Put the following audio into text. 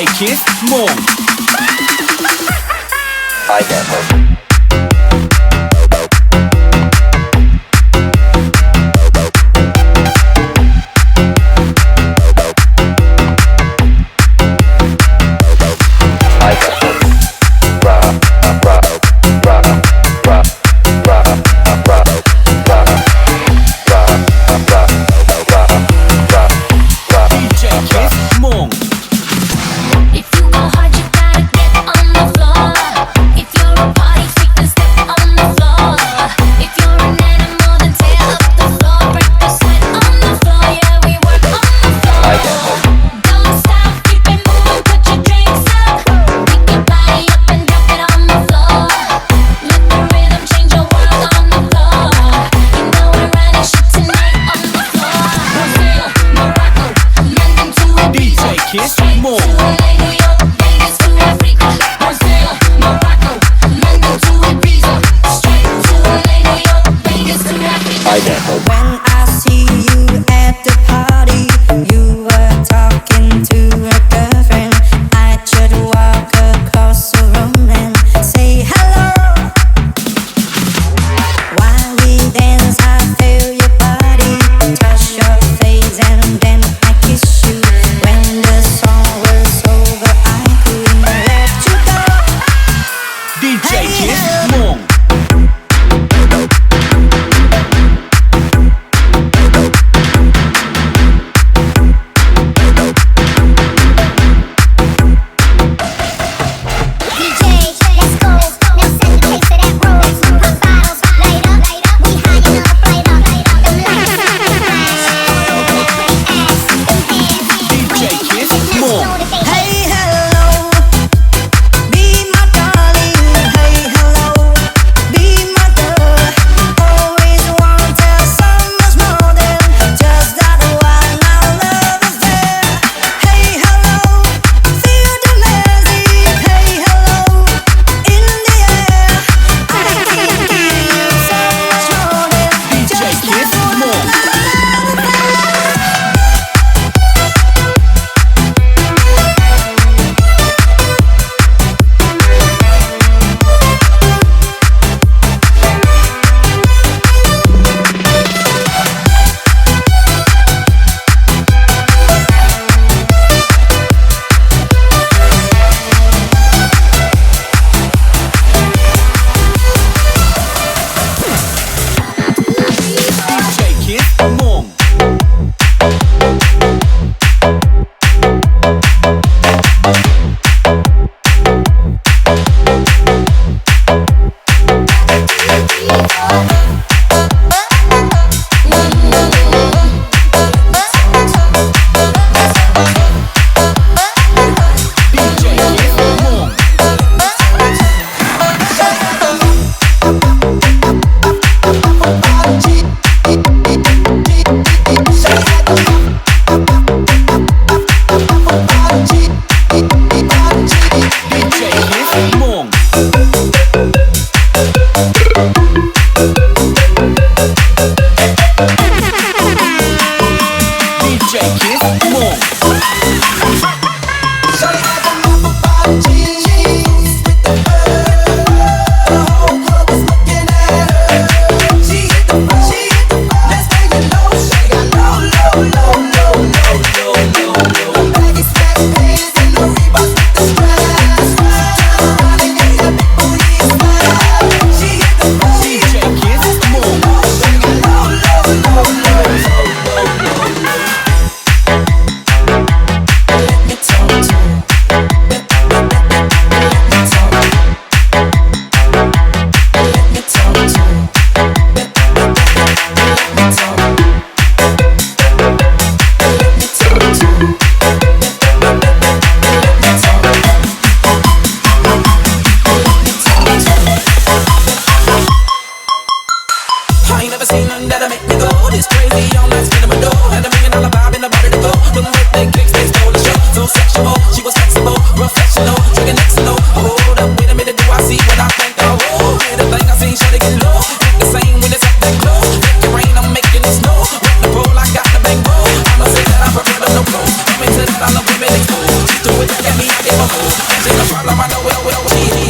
DJ Kidz, Hmoob. I get her. Kidz, Hmoob. When I see you at the party, you were talking to a girlfriend. I should walk across the room and say hello. While we dance, I feel your body touch your face, and then I kiss you. When the song was over, I couldn't let you go. DJ Kidz, Hmoob. Do it, get me There's a problem, I know,